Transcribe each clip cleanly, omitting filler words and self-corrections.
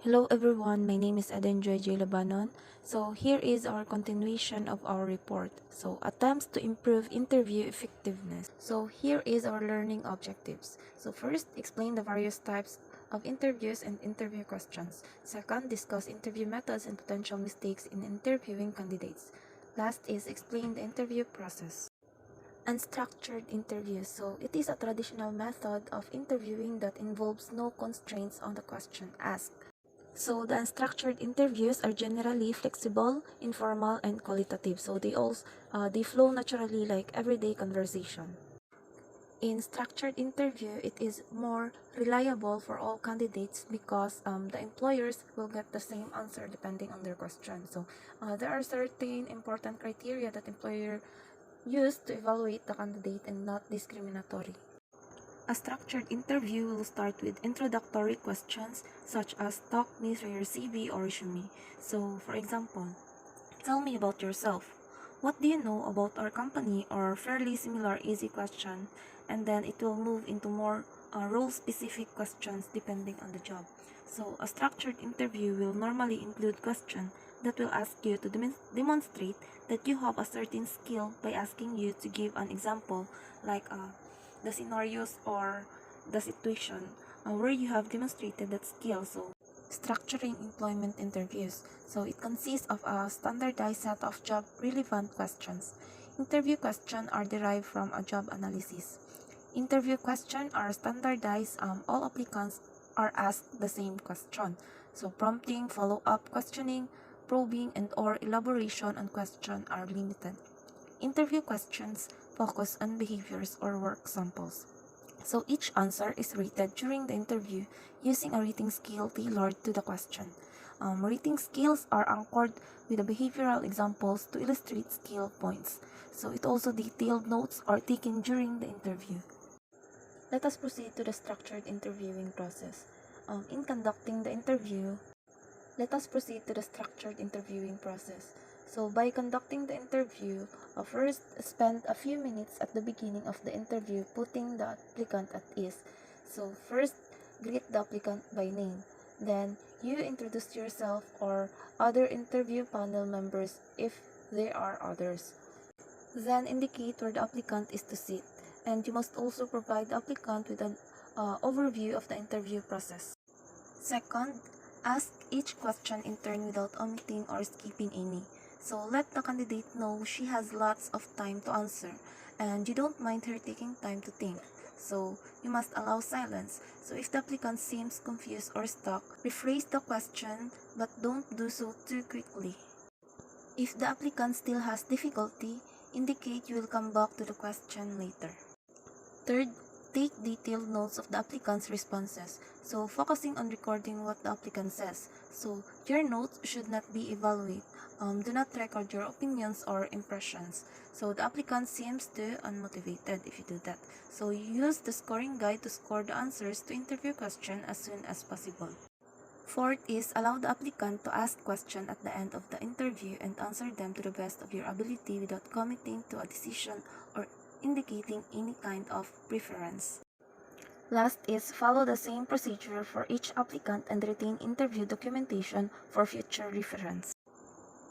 Hello everyone, my name is Eden Joy J. Labanon. So here is our continuation of our report. So attempts to improve interview effectiveness. So here is our learning objectives. So first, explain the various types of interviews and interview questions. Second, discuss interview methods and potential mistakes in interviewing candidates. Last is explain the interview process. Unstructured interviews. So it is a traditional method of interviewing that involves no constraints on the question asked. So the unstructured interviews are generally flexible, informal, and qualitative. So they flow naturally like everyday conversation. In structured interview, it is more reliable for all candidates because the employers will get the same answer depending on their question. So there are certain important criteria that employer use to evaluate the candidate and not discriminatory. A structured interview will start with introductory questions such as talk me through your CV or resume. So, for example, tell me about yourself. What do you know about our company, or fairly similar easy question, and then it will move into more role-specific questions depending on the job. So, a structured interview will normally include questions that will ask you to demonstrate that you have a certain skill by asking you to give an example like the scenarios or the situation where you have demonstrated that skill. So, structuring employment interviews. So, it consists of a standardized set of job relevant questions. Interview questions are derived from a job analysis. Interview questions are standardized. All applicants are asked the same question. So, prompting, follow-up questioning, probing, and or elaboration on question are limited. Interview questions focus on behaviors or work samples. So each answer is rated during the interview using a rating scale tailored to the question. Rating scales are anchored with the behavioral examples to illustrate scale points. So it also detailed notes are taken during the interview. Let us proceed to the structured interviewing process. In conducting the interview, let us proceed to the structured interviewing process. So, by conducting the interview, first spend a few minutes at the beginning of the interview putting the applicant at ease. So, first greet the applicant by name. Then, you introduce yourself or other interview panel members if there are others. Then, indicate where the applicant is to sit. And you must also provide the applicant with an overview of the interview process. Second, ask each question in turn without omitting or skipping any. So let the candidate know she has lots of time to answer and you don't mind her taking time to think. So you must allow silence. So if the applicant seems confused or stuck, rephrase the question but don't do so too quickly. If the applicant still has difficulty, indicate you will come back to the question later. Third, take detailed notes of the applicant's responses. So, focusing on recording what the applicant says. So, your notes should not be evaluated. Do not record your opinions or impressions. So, the applicant seems too unmotivated if you do that. So, use the scoring guide to score the answers to interview question as soon as possible. Fourth is allow the applicant to ask questions at the end of the interview and answer them to the best of your ability without committing to a decision or indicating any kind of preference. Last is follow the same procedure for each applicant and retain interview documentation for future reference.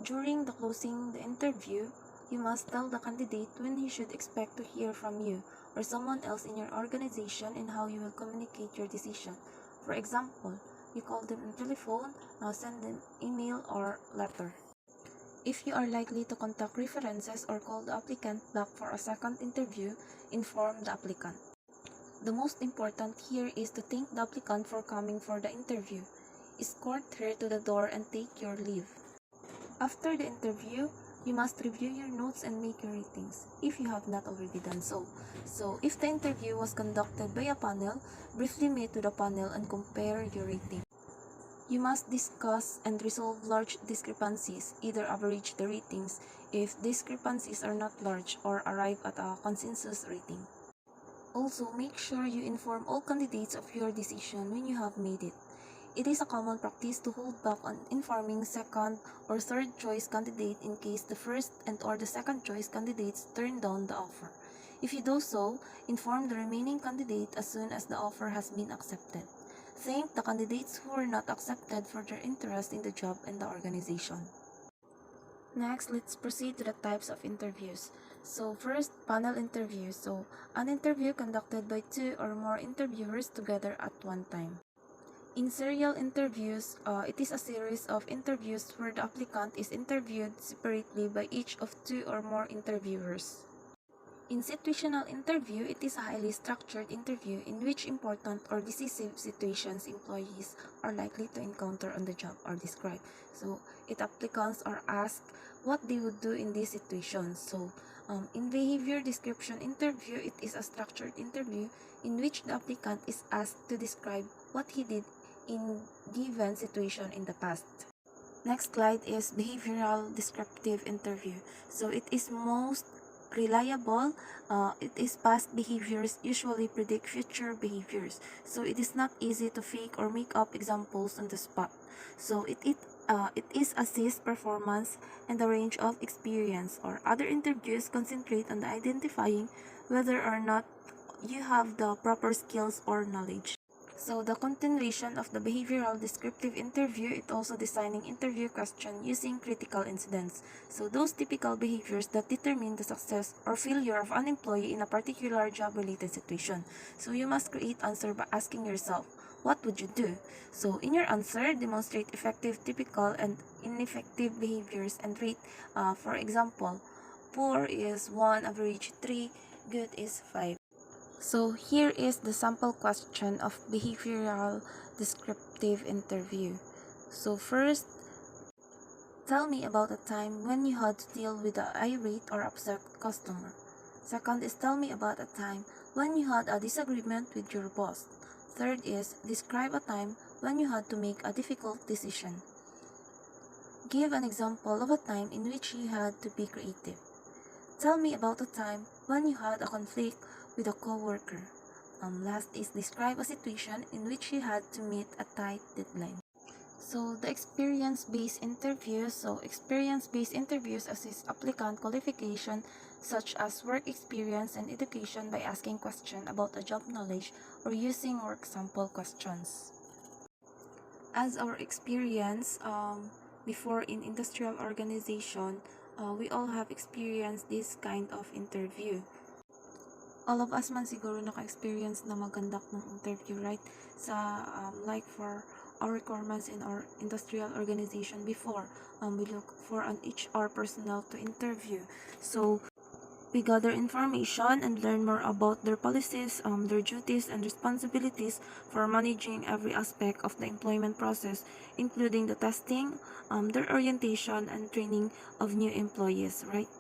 During the closing the interview, you must tell the candidate when he should expect to hear from you or someone else in your organization and how you will communicate your decision. For example, you call them on telephone, send them email or letter. If you are likely to contact references or call the applicant back for a second interview, inform the applicant. The most important here is to thank the applicant for coming for the interview. Escort her to the door and take your leave. After the interview, you must review your notes and make your ratings, if you have not already done so. So, if the interview was conducted by a panel, briefly meet with the panel and compare your rating. You must discuss and resolve large discrepancies, either average the ratings if discrepancies are not large or arrive at a consensus rating. Also, make sure you inform all candidates of your decision when you have made it. It is a common practice to hold back on informing second or third choice candidate in case the first and or the second choice candidates turn down the offer. If you do so, inform the remaining candidate as soon as the offer has been accepted. thank the candidates who were not accepted for their interest in the job and the organization. Next, let's proceed to the types of interviews. So first, panel interview. So an interview conducted by two or more interviewers together at one time. In serial interviews, it is a series of interviews where the applicant is interviewed separately by each of two or more interviewers. In situational interview, it is a highly structured interview in which important or decisive situations employees are likely to encounter on the job are described. So, applicants are asked what they would do in these situations. So, in behavior description interview, it is a structured interview in which the applicant is asked to describe what he did in given situation in the past. Next slide is behavioral descriptive interview. So it is most reliable. It is past behaviors usually predict future behaviors. So it is not easy to fake or make up examples on the spot. So it is assist performance and the range of experience, or other interviews concentrate on the identifying whether or not you have the proper skills or knowledge. So the continuation of the behavioral descriptive interview, it also designing interview question using critical incidents. So those typical behaviors that determine the success or failure of an employee in a particular job-related situation. So you must create answer by asking yourself, what would you do? So in your answer, demonstrate effective, typical, and ineffective behaviors and rate. For example, poor is 1, average 3, good is 5. So here is the sample question of behavioral descriptive interview. So first, tell me about a time when you had to deal with an irate or upset customer. Second is, tell me about a time when you had a disagreement with your boss. Third is, describe a time when you had to make a difficult decision. Give an example of a time in which you had to be creative. Tell me about a time when you had a conflict with a coworker. Last is, describe a situation in which you had to meet a tight deadline. So the experience-based interviews. So experience-based interviews assess applicant qualification such as work experience and education by asking questions about a job knowledge or using work sample questions. As our experience before in industrial organization, we all have experienced this kind of interview. All of us man siguro naka-experience na mag-conduct ng interview, right? Like for our requirements in our industrial organization before, we look for an HR personnel to interview. So we gather information and learn more about their policies, their duties and responsibilities for managing every aspect of the employment process, including the testing, their orientation and training of new employees, right?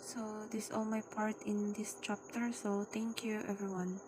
So this is all my part in this chapter. So thank you everyone.